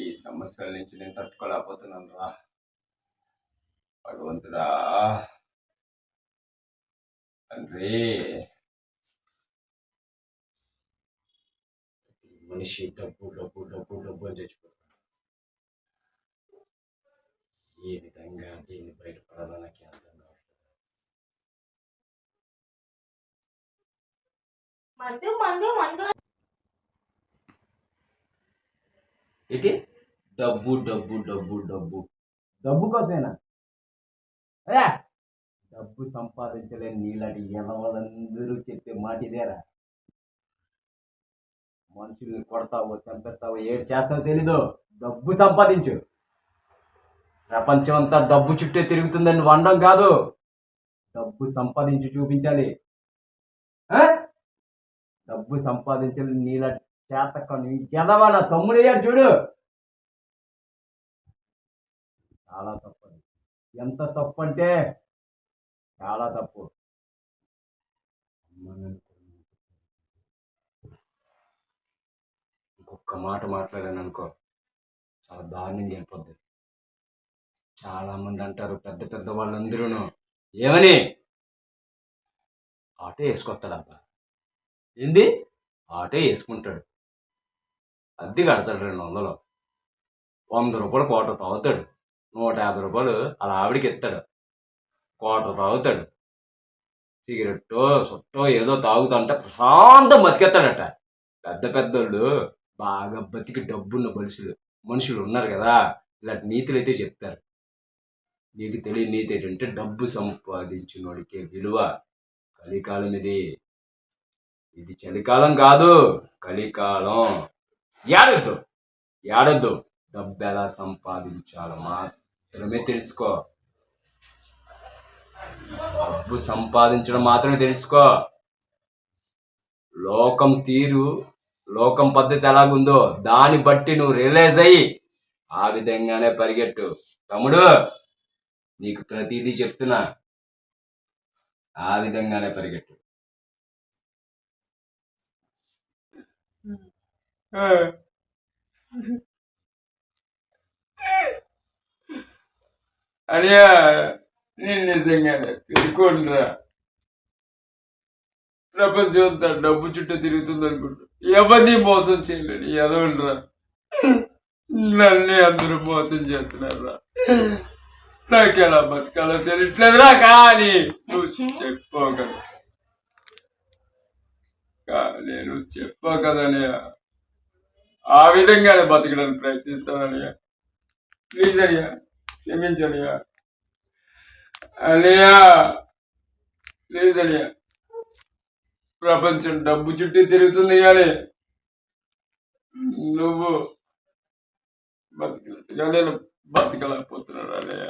ఈ సమస్యల నుంచి నేను తట్టుకోలేకపోతున్నాను రా భగవంతుడా. తండ్రి, మనిషి డబ్బు డబ్బు డబ్బు డబ్బు అని చచ్చిపోతాడు. ఏ విధంగా దీన్ని బయటపడాలో నాకు అర్థం కావట్లేదు. మందు మందు మందు ఏంటి డబ్బు డబ్బు డబ్బు డబ్బు డబ్బు కోసమేనా? డబ్బు సంపాదించలేని నీలాంటి ఎనవాళ్ళందరూ చెప్పే మాట ఇదేరా. మనుషుల్ని కొడతావో చంపేస్తావో ఏడు చేస్తావో తెలీదు, డబ్బు సంపాదించు. ప్రపంచం అంతా డబ్బు చుట్టే తిరుగుతుందని వండం కాదు, డబ్బు సంపాదించి చూపించాలి. డబ్బు సంపాదించాలి నీలా చేతకని ఎదవా నా తమ్ముడయ్యాడు చూడు. చాలా తప్పు. ఎంత తప్పు అంటే చాలా తప్పు. ఇంకొక మాట మాట్లాడాను అనుకో, చాలా దారుణంగా వెళ్ళిపోద్ది. చాలా మంది అంటారు, పెద్ద పెద్ద వాళ్ళందరూ ఏమని ఆటో వేసుకొస్తాడబ్బా. ఏంది ఆటో వేసుకుంటాడు, అద్దె కడతాడు 200, 100 రూపాయలు క్వార్టర్ తాగుతాడు, 150 రూపాయలు అలా ఆవిడికి ఇస్తాడు, క్వార్టర్ తాగుతాడు. సిగరెట్టో సుట్టో ఏదో తాగుతుంటే ప్రశాంతం బతికెత్తాడట. పెద్ద పెద్దోళ్ళు బాగా బతికి డబ్బున్న మనుషులు ఉన్నారు కదా, ఇలాంటి నీతులు అయితే చెప్తారు. నీకు తెలియని నీతి ఏంటంటే డబ్బు సంపాదించినోడికే విలువ. కలికాలం ఇది చలికాలం కాదు, కలికాలం. ఏడొద్దు డబ్బు ఎలా సంపాదించాలో మాత్రమే తెలుసుకో. డబ్బు సంపాదించడం మాత్రమే తెలుసుకో. లోకం పద్ధతి ఎలాగుందో దాన్ని బట్టి నువ్వు రియలైజ్ అయ్యి ఆ విధంగానే పరిగెట్టు. తమ్ముడు, నీకు ప్రతిదీ చెప్తున్నా, ఆ విధంగానే పరిగెట్టు. అనియా, నేను నిజంగానే పెట్టుకోండిరా. ప్రపంచం అంతా డబ్బు చుట్టూ తిరుగుతుంది అనుకుంటా ఎవరిని మోసం చేయలేడు. ఎదవండిరా, నన్నే అందరూ మోసం చేస్తున్నారా. నాకు ఎలా బతకాలో తెలియట్లేదురా. కానీ నువ్వు చెప్పావు కదనయ్య, ఆ విధంగానే బతకడానికి ప్రయత్నిస్తానయ్యా. ప్లీజ్ అయ్యా, క్షమించనియా. అనియా ప్లీజ్ అనియా, ప్రపంచం డబ్బు చుట్టూ తిరుగుతుంది కానీ నువ్వు బతికినట్టుగా నేను బతకలేకపోతున్నాను అనియా.